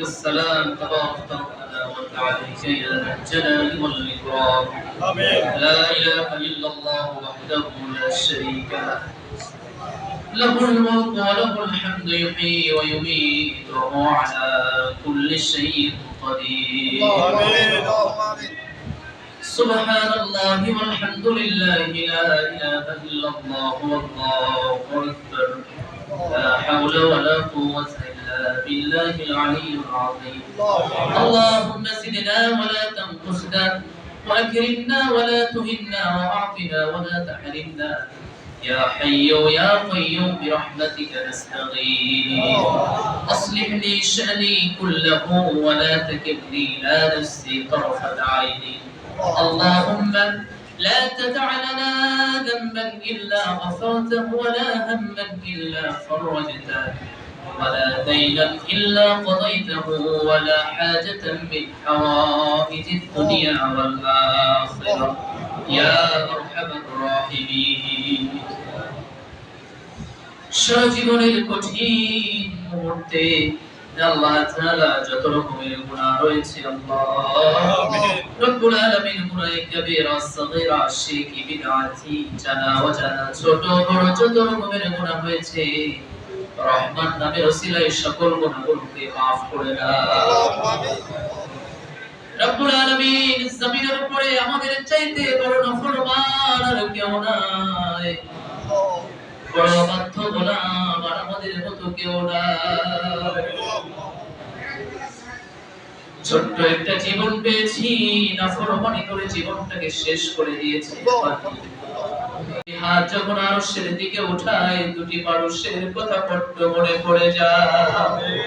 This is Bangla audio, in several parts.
السلام تبارك ربنا وتعالى يا ذا الجلال والإكرام. آمين. لا إله إلا الله وحده لا شريك له، له الملك وله الحمد يحيي ويميت وهو على كل شيء قدير. آمين. سبحان الله والحمد لله لا إله إلا الله والله أكبر. لا حول ولا قوة إلا بالله العلي العظيم. اللهم زدنا ولا تنقصنا، وأكرمنا ولا تهنا، وأعطنا ولا تحرمنا، يا حي يا قيوم برحمتك نستغيث. أصلح لي شأني كله ولا تكلني إلى نفسي طرفة عين. اللهم لا تدع لنا ذنبا إلا غفرته، ولا هما إلا فرجته، ولا دينا إلا قضيته، ولا حاجة من حوائج الدنيا والآخرة يا أرحم الراحمين. সারা জীবনের কঠিন মুহূর্তে আল্লাহ তাআলা যত রকমের গুনাহ রয়েছে আল্লাহ রব্বুল আলামিন গুনাহে কবিরা সগীরা শিরকি বিদআতি জানা অজানা ছোট বড় যত রকমের গুনাহ হয়েছে রহমান নামের ওসিলায় সকল গুনাহগুলোকে maaf করে দাও। রব্বুল আলামিন জমিনের উপরে আমাদের চাইতে বড় নাফরমান আর কেউ নাই, বড় বাধ্য গোলাম আর আমাদের মতো কেউ নাই। ছোট্ট একটা জীবন পেয়েছি, নাফরমানি করে জীবনটাকে শেষ করে দিয়েছি। হাত যখন আরশের দিকে উঠায় দুটি মানুষের কথা বড্ড মনে পড়ে যায়।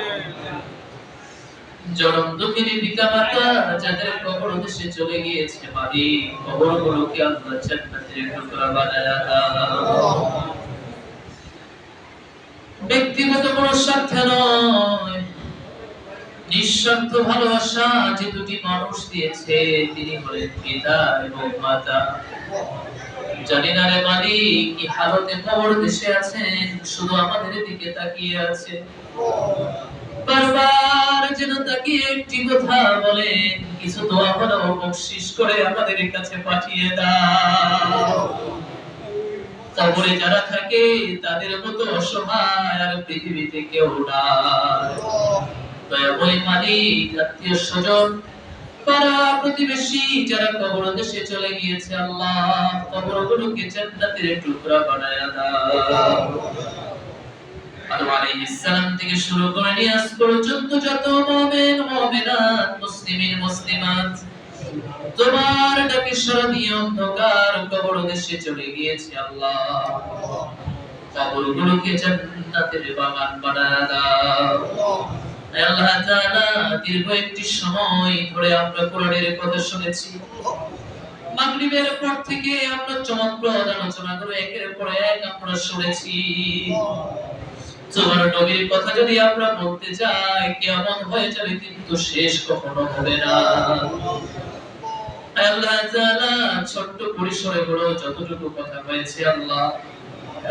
জনম দুঃখিনী পিতা মাতা যাদের কবর দেশে চলে গিয়েছে, মারি কবরগুলোকে আল্লাহ জান্নাতের টুকরা বানায়া দাও। ব্যক্তিগত কোনো স্বার্থ নয়, নিঃস্বার্থ ভালোবাসা যে দুটি মানুষ দিয়েছে তিনি হলেন পিতা এবং মাতা। জানি না রে মালিক কি হালতে কবর দেশে আছেন, শুধু আমাদের দিকে তাকিয়ে আছে। বারবার যেন তাকিয়ে একটি কথা বলেন, কিছু দোয়া বানাও বকশিশ করে আমাদের কাছে পাঠিয়ে দাও। কবরে যারা থাকে তাদের মতো অসহায় আর পৃথিবীতে কেউ নাই। দয়াময় মালিক, আত্মীয় স্বজন পাড়া প্রতিবেশী যারা কবর দেশে চলে গিয়েছে আল্লাহ কবরগুলোকে জান্নাতের টুকরা বানায়া দাও। আদম আলাইহিস সালাম থেকে শুরু করে নিয়ে আজ পর্যন্ত যত মুমিন মুমিনাত মুসলিমিন মুসলিমাত তোমার ডাকে সাড়া দিয়ে অন্ধকার কবর দেশে চলে গিয়েছে আল্লাহ কবরগুলোকে জান্নাতের বাগান বানায়া দাও। আল্লাহ তাআলা দীর্ঘ একটি সময় ধরে আমরা কোরআনের কথা শুনেছি। মাগরিবের পর থেকে আমরা চমৎকার আলোচনা করে একের পর এক আমরা শুনেছি। তোমার নবীর কথা যদি আমরা বলতে যাই কিয়ামত হয়ে যাবে, কিন্তু শেষ কখনো হবে না। আল্লাহ তাআলা ছোট্ট পরিসরে হলো যতটুকু কথা হয়েছে আল্লাহ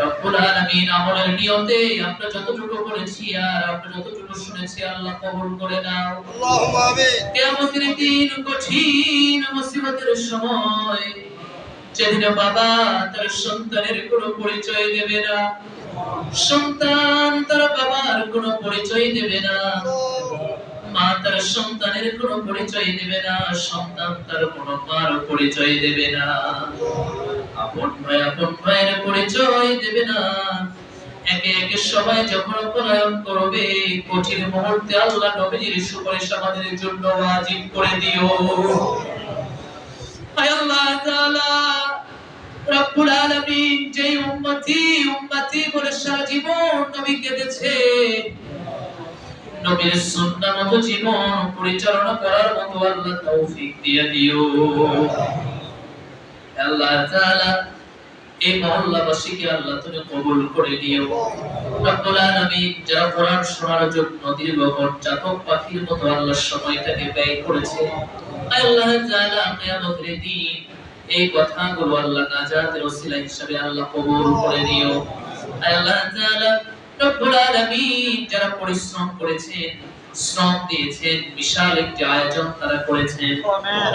রব্বুল আলামিন আমলের নিয়তে আমরা যতটুকু করেছি আর আমরা যতটুকু শুনেছি আল্লাহ কবুল করে নাও। আল্লাহুম্মা আমিন। কিয়ামতের দিন কঠিন মুসিবতের সময় যেদিন বাবা তার সন্তানের কোনো পরিচয় দেবে না, সন্তান তার বাবার কোনো পরিচয় দেবে না, মা তার সন্তানের কোনো পরিচয় দেবে না, সন্তান তার কোনো মার পরিচয় দেবে না, আপন ভাইয়ের পরিচয় দেবে না। একে একে সবাই যখন পলায়ন করবে কঠিন মুহূর্তে আল্লাহ নবীর সুপারিশ আমাদের জন্য ওয়াজিব করে দিও। আয় আল্লাহ তাআলা রব্বুল আলামিন যেই উম্মতি বলে সারা জীবন নবীকে দিয়েছে, নবীর সুন্নাহ মতো জীবন পরিচালনা করার মতো আল্লাহ তৌফিক দিয়ে দিও। আল্লাহ তাআলা এই মহল্লাবাসীকে আল্লাহ তুমি কবুল করে নিও। রব্বুল আলামিন যারা কোরআন শোনার জন্য দীর্ঘক্ষণ চাতক পাখির মতো আল্লাহর সময়টাকে ব্যয় করেছে, আল্লাহ তাআলা কিয়ামতের দিন এই কথাগুলো আল্লাহ নাজাতের ওসিলা হিসেবে আল্লাহ কবুল করে নিও। আল্লাহ তাআলা রব্বুল আলামিন যারা পরিশ্রম করেছেন শ্রম দিয়েছেন, বিশাল একটি আয়োজন তারা করেছেন।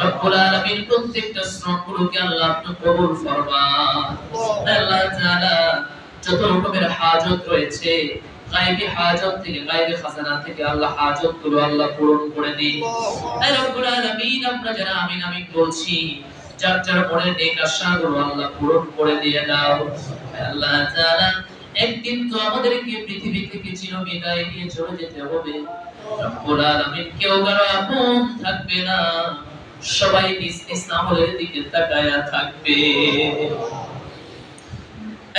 রব্বুল আলামিন প্রত্যেকটা শ্রমগুলোকে আল্লাহ আপনি কবুল ফরমান। আল্লাহ তাআলা যত রকমের হাজত রয়েছে, গায়বী হাজত থেকে, গায়বী খাজানা থেকে আল্লাহ হাজতগুলো আল্লাহ পূরণ করে দিন। আয় রব্বুল আলামিন, আমরা যারা আমিন আমিন বলছি, যার যার মনের নেক আশাগুলো আল্লাহ পূরণ করে দিয়ে দাও। আল্লাহ তাআলা একদিন তো আমাদেরকে পৃথিবী থেকে চিরবিদায় নিয়ে চলে যেতে হবে। রব্বুল আলামিন কেউ কারো আপন থাকবে না, সবাই নিজ নিজ আমলের দিকে তাকায়া থাকবে।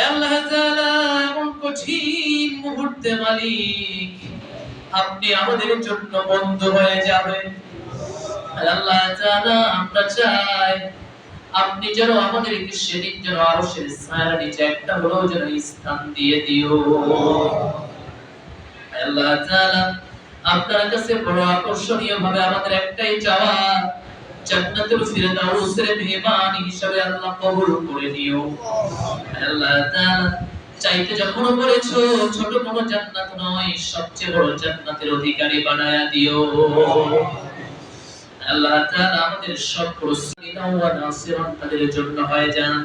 আল্লাহ তাআলা এমন কঠিন মুহূর্তে মালিক আপনি আমাদের জন্য বন্ধ হয়ে যাবেন। আল্লাহ তাআলা আমরা চাই আপনি যেন আমাদেরকে সেদিন যেন আরশের ছায়ার নিচে একটা হলেও যেন স্থান দিয়ে দিও। আল্লাহ তাআলা আপনার কাছে বড় আকর্ষণীয় ভাবে আমাদের একটাই চাওয়া, জান্নাতুল ফিরদাউসের মেহমান হিসেবে আল্লাহ কবুল করে নিও। আল্লাহ তাআলা চাইতে যখন বলেছো ছোট কোনো জান্নাত নয়, সবচেয়ে বড় জান্নাতের অধিকারী বানায়া দিও। আল্লাহ তাআলা আমাদের সব পরিস্থিতি ওয়া নাসিরান তাদের জন্য হয়ে যান।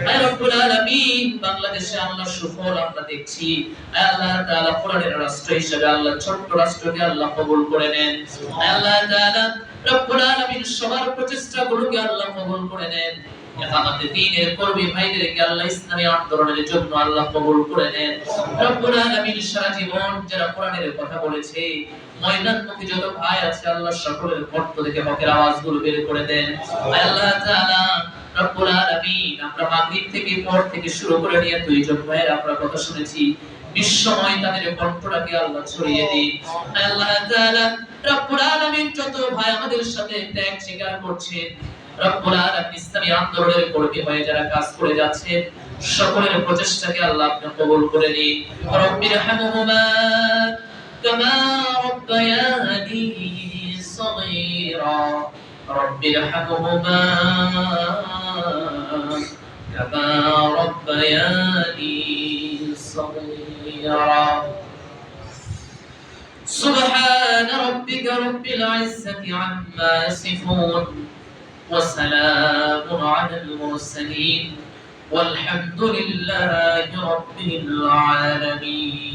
আয় রব্বুল আলামিন, বাংলাদেশে আল্লাহ সুফল আমরা দেখছি। আয় আল্লাহ তাআলা কোরআনের রাষ্ট্র হিসেবে আল্লাহ ছোট্ট রাষ্ট্রকে আল্লাহ কবুল করে নেন। আয় আল্লাহ তাআলা রব্বুল আলামিন সবার প্রচেষ্টাগুলোকে আল্লাহ কবুল করে নেন। আমাদের দ্বীনের কর্মী ভাইদেরকে আল্লাহ ইসলামী আন্দোলনের জন্য আল্লাহ কবুল করে নেন। রব্বুল আলামিন সারা জীবন যারা কোরআনের কথা বলেছে, ময়দানমুখী যত ভাই আছে আল্লাহ সকলের কণ্ঠ থেকে হকের আওয়াজগুলো বের করে দেন। আল্লাহ তাআলা রব্বুল আলামিন, আমরা মাগরিব থেকে পর থেকে শুরু করে নিয়ে দুইজন ভাইয়ের আমরা কথা শুনেছি, বিশ্বময় তাদের কণ্ঠটাকে আল্লাহ ছড়িয়ে দিন। আল্লাহ তাআলা রব্বুল আলামিন যত ভাই আমাদের সাথে ত্যাগ স্বীকার করছেন, রব্বুল আলামিন ইসলামী আন্দোলনের কর্মী হয়ে যারা কাজ করে যাচ্ছে, সকলের প্রচেষ্টাকে আল্লাহ আপনি কবুল করে নিন। রব্বিরহামহুমা কামা রাব্বায়ানি সগীরা, রব্বিরহামহুমা কামা রাব্বায়ানি সগীরা। সুবহান রাব্বিকা রাব্বিল ইজ্জাতি আম্মা ইয়াসিফুন وسلام على المرسلين والحمد لله رب العالمين.